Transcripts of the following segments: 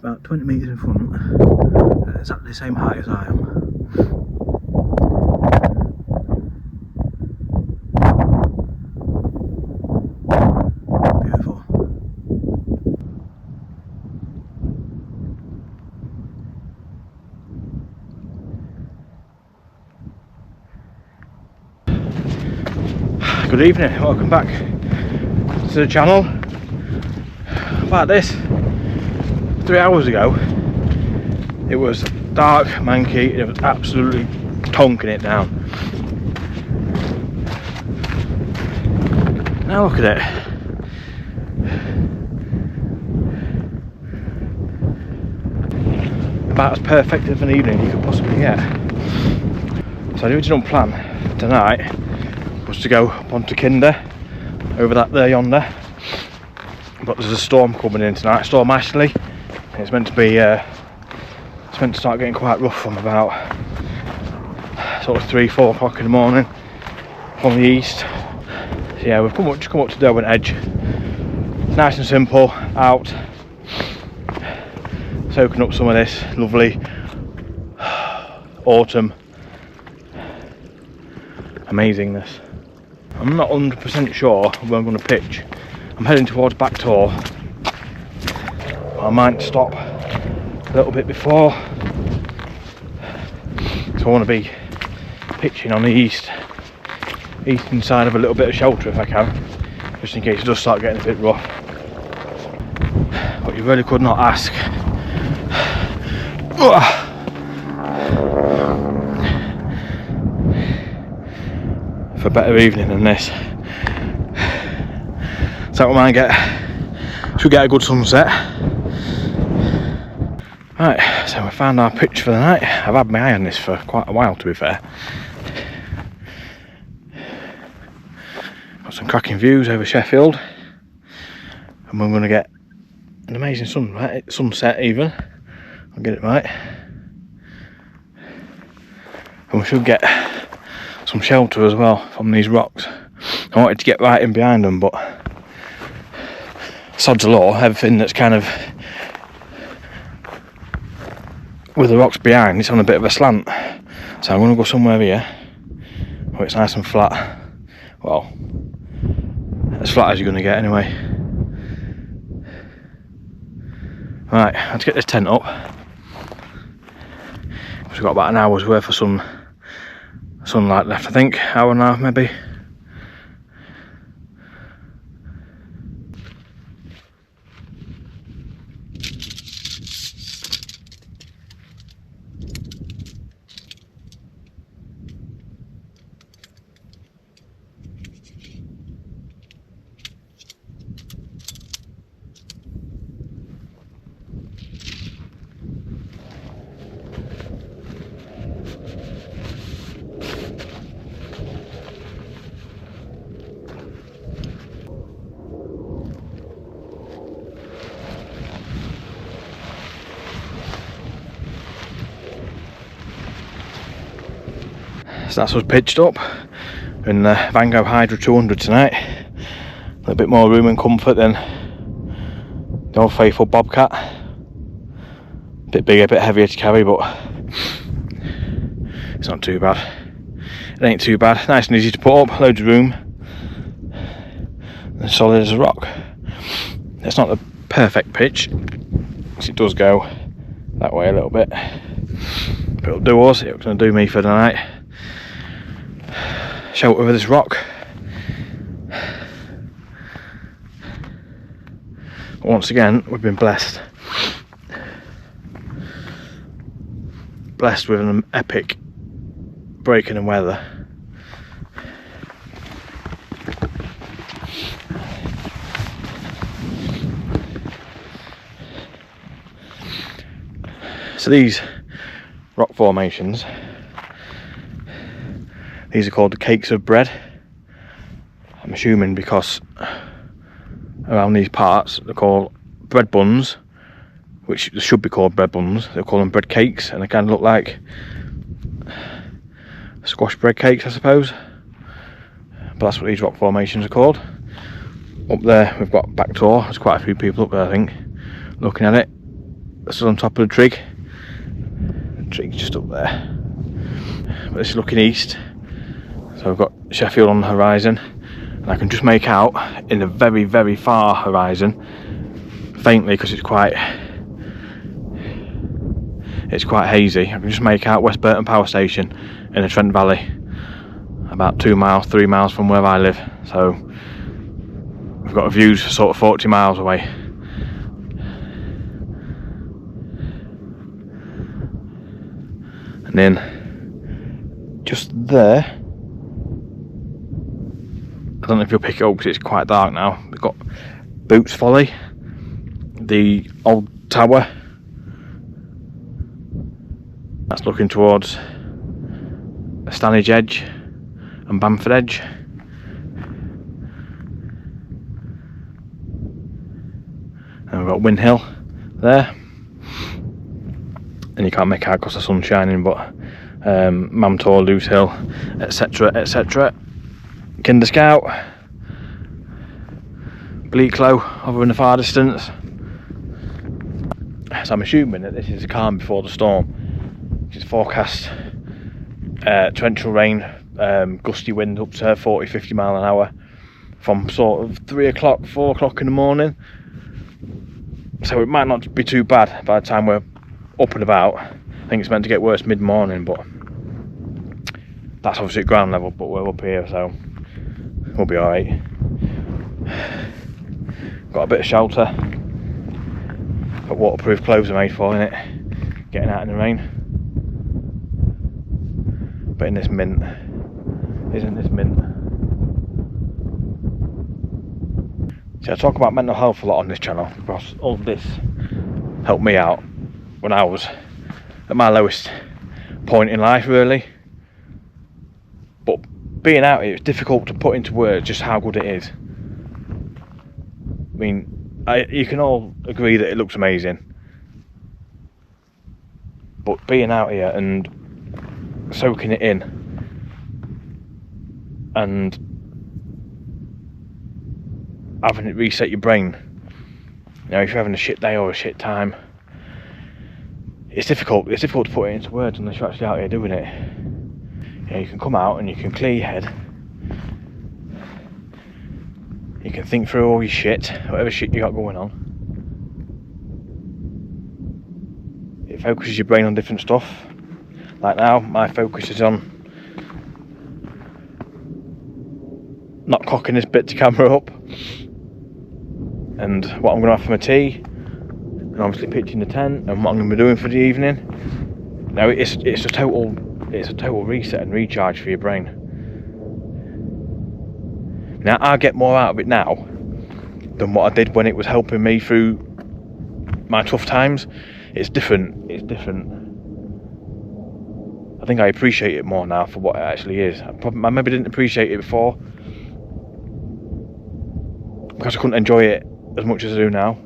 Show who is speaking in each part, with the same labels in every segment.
Speaker 1: about 20 metres in front, at exactly the same height as I am. Beautiful. Good evening, welcome back to the channel. About this, 3 hours ago, it was dark, manky, it was absolutely tonking it down. Now look at it. About as perfect of an evening you could possibly get. So the original plan for tonight was to go up onto Kinder, over that there yonder. But there's a storm coming in tonight, Storm Ashley. It's meant to be, it's meant to start getting quite rough from about sort of 3-4 o'clock in the morning from the east. So yeah, we've just come up to Derwent Edge. Nice and simple, out, soaking up some of this lovely autumn amazingness. I'm not 100% sure where I'm going to pitch. I'm heading towards back door. I might stop a little bit before, so I want to be pitching on the eastern side of a little bit of shelter if I can, just in case it does start getting a bit rough. But you really could not ask for a better evening than this. So we might should get a good sunset. Right, so we found our pitch for the night. I've had my eye on this for quite a while, to be fair. Got some cracking views over Sheffield, and we're going to get an amazing sunset even. I'll get it right. And we should get some shelter as well from these rocks. I wanted to get right in behind them, but sod's law, everything that's kind of with the rocks behind, it's on a bit of a slant. So I'm going to go somewhere here where it's nice and flat. Well, as flat as you're going to get anyway. Right, let's get this tent up. We've got about an hour's worth of sunlight left, I think. Hour and a half maybe. So that's us pitched up in the Vango Hydra 200 tonight. A little bit more room and comfort than the old faithful Bobcat. A bit bigger, a bit heavier to carry, but it's not too bad. It ain't too bad. Nice and easy to put up, loads of room, and solid as a rock. It's not the perfect pitch, because it does go that way a little bit. But it'll do us, it's going to do me for the night. Shelter over this rock. Once again, we've been blessed with an epic break in the weather. So these rock formations, these are called the cakes of bread. I'm assuming because around these parts they're called bread buns, which should be called bread buns. They'll call them bread cakes, and they kind of look like squash bread cakes, I suppose. But that's what these rock formations are called. Up there we've got back door. There's quite a few people up there, I think, looking at it. stood on top of the trig. The trig's just up there. But this is looking east. So I've got Sheffield on the horizon. And I can just make out in the very, very far horizon, faintly because it's quite hazy. I can just make out West Burton Power Station in the Trent Valley, about 2 miles, 3 miles from where I live. So we've got views sort of 40 miles away. And then just there, I don't know if you'll pick it up because it's quite dark now, we've got Boots Folly, the old tower. That's looking towards Stanage Edge and Bamford Edge. And we've got Win Hill there. And you can't make out because the sun's shining, but Mamtor, Loose Hill, etc, etc. Kinder Scout, Bleaklow over in the far distance. So I'm assuming that this is the calm before the storm, which is forecast torrential rain, gusty wind up to 40-50 mile an hour from sort of 3 o'clock, 4 o'clock in the morning. So it might not be too bad by the time we're up and about. I think it's meant to get worse mid-morning, but that's obviously at ground level, but we're up here, so we'll be alright. Got a bit of shelter. Got waterproof clothes are made for, innit? Getting out in the rain. But in this mint, isn't this mint? See, I talk about mental health a lot on this channel because all this helped me out when I was at my lowest point in life, really. But being out here, it's difficult to put into words just how good it is. I mean, you can all agree that it looks amazing, but being out here and soaking it in and having it reset your brain, you know, if you're having a shit day or a shit time, it's difficult to put it into words unless you're actually out here doing it. You know, you can come out and you can clear your head, you can think through all your shit, whatever shit you got going on. It focuses your brain on different stuff. Like now, my focus is on not cocking this bit to camera up, and what I'm going to have for my tea, and obviously pitching the tent, and what I'm going to be doing for the evening. Now it's a total reset and recharge for your brain. Now I get more out of it now than what I did when it was helping me through my tough times. It's different. It's different. I think I appreciate it more now for what it actually is. I maybe didn't appreciate it before because I couldn't enjoy it as much as I do now.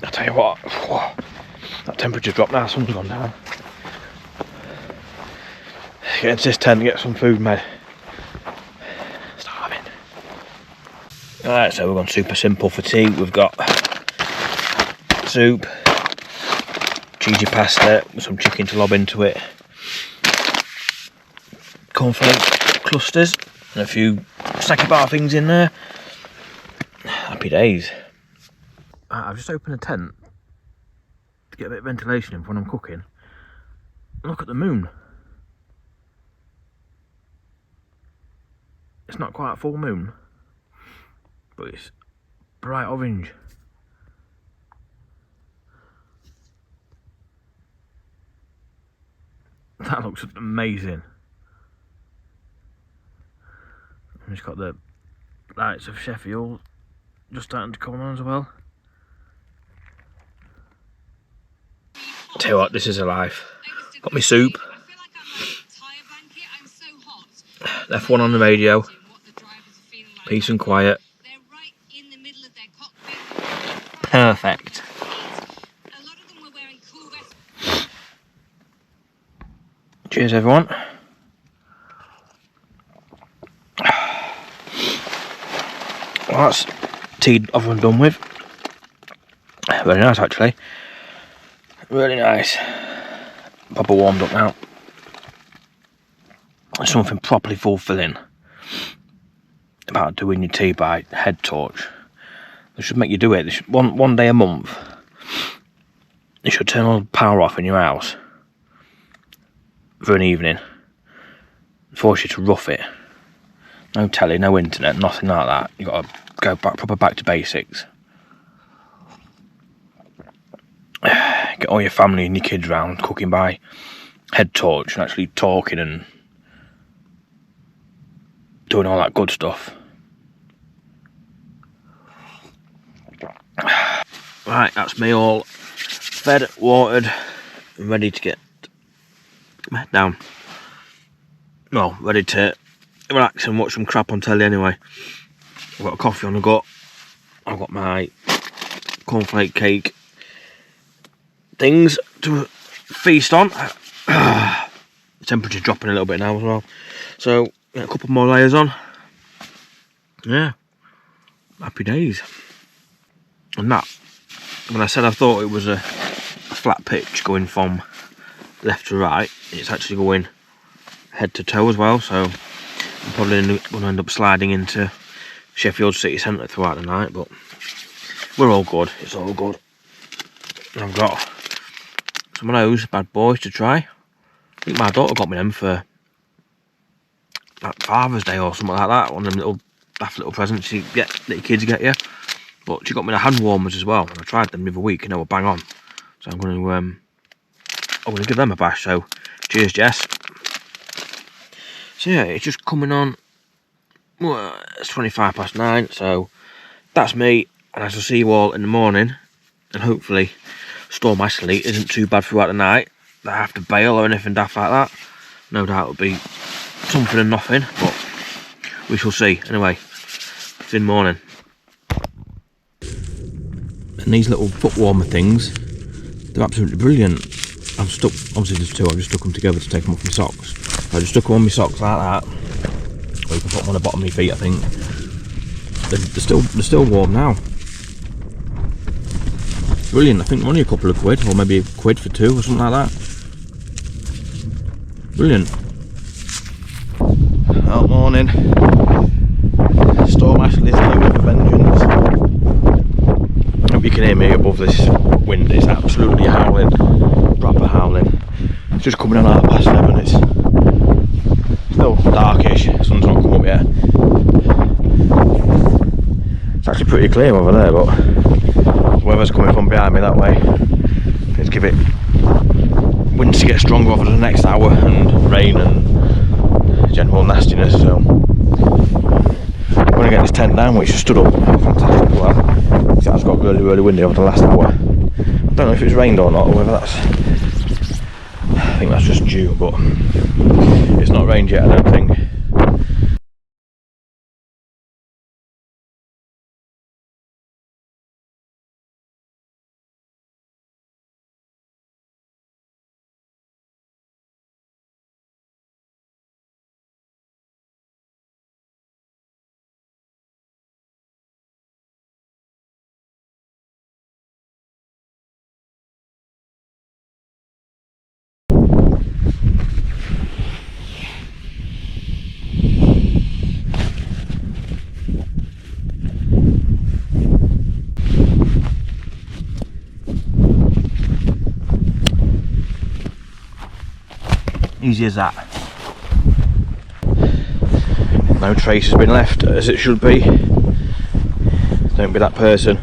Speaker 1: I tell you what, that temperature dropped now, sun's gone down. Get into this tent and get some food made. Starving. Alright, so we're going super simple for tea. We've got soup, cheesy pasta with some chicken to lob into it, cornflake clusters and a few snacky bar things in there. Happy days. I've just opened a tent to get a bit of ventilation in when I'm cooking. Look at the moon. It's not quite a full moon, but it's bright orange. That looks amazing. And it's got the lights of Sheffield just starting to come on as well. Tell you what, this is a life. Got me soup. left one on the radio. Peace and quiet. Perfect. Cheers everyone. Well, that's teed off and done with. Very nice actually. Really nice. Proper warmed up now. There's something properly fulfilling about doing your tea by head torch. They should make you do it. They should, one day a month. You should turn all the power off in your house for an evening. Force you to rough it. No telly, no internet, nothing like that. You got to go back to basics. Get all your family and your kids round cooking by head torch and actually talking and doing all that good stuff. Right, that's me all fed, watered, and ready to get down. Well, ready to relax and watch some crap on telly anyway. I've got a coffee on the go. I've got my cornflake cake things to feast on. The temperature's dropping a little bit now as well. So, get a couple more layers on. Yeah, happy days. And that, when I said I thought it was a flat pitch going from left to right, it's actually going head to toe as well. So, I'm probably going to end up sliding into Sheffield city centre throughout the night, but we're all good. It's all good. And I've got some of those bad boys to try. I think my daughter got me them for like Father's Day or something like that. One of them little daft little presents you get that your kids get you. But she got me the hand warmers as well. And I tried them the other week and they were bang on. So I'm going to give them a bash. So cheers, Jess. So yeah, it's just coming on. Well, it's 9:25. So that's me, and I shall see you all in the morning. And hopefully, storm Ashley isn't too bad throughout the night that I have to bail or anything daft like that. No doubt it'll be something and nothing, but we shall see. Anyway, see you in the morning. And these little foot warmer things, they're absolutely brilliant. I've stuck, obviously there's two, I've just stuck them together to take them off my socks. I just stuck them on my socks like that, or you can put them on the bottom of your feet, I think. They're still warm now. Brilliant. I think they're only a couple of quid, or maybe a quid for two or something like that. Brilliant. Out morning. Storm Ashley's here with a vengeance. Hope you can hear me above this wind. It's absolutely howling. Proper howling. It's just coming on 11:30. It's still darkish. Sun's not come up yet. It's actually pretty clear over there, but the weather's coming from behind me that way. Let's give it winds to get stronger over the next hour, and rain and general nastiness. So I'm going to get this tent down, which has stood up fantastically well. It has got really windy over the last hour. I don't know if it's rained or not, or whether that's, I think that's just due, but it's not rained yet, I don't think. Easy as that. No trace has been left, as it should be. Don't be that person.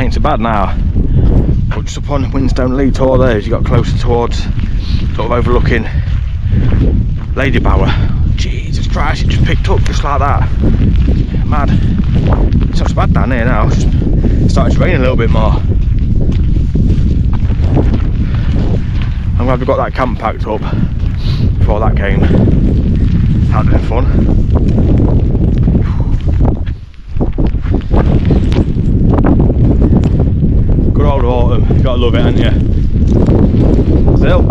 Speaker 1: ain't so bad now. But just up on Winstone Lee Tor there, as you got closer towards, sort of overlooking Lady Bower. Jesus Christ, it just picked up just like that. Mad. It's not so bad down here now, it's just started to rain a little bit more. I'm glad we got that camp packed up before that came. That would have been fun. Good old autumn, you gotta love it, haven't you? Still,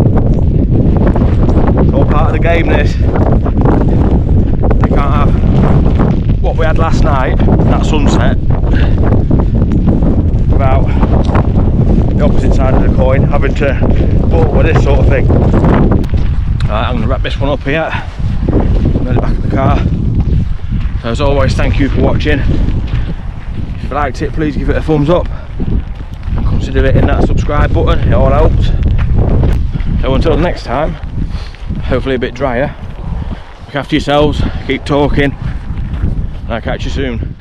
Speaker 1: it's all part of the game, this. You can't have what we had last night, that sunset, without the opposite side of the coin having to put up with this sort of thing. Right, I'm going to wrap this one up here. I'm nearly back in the car. So as always, thank you for watching. If you liked it, please give it a thumbs up and consider hitting that subscribe button, it all helps. So until next time, hopefully a bit drier, look after yourselves, keep talking, and I'll catch you soon.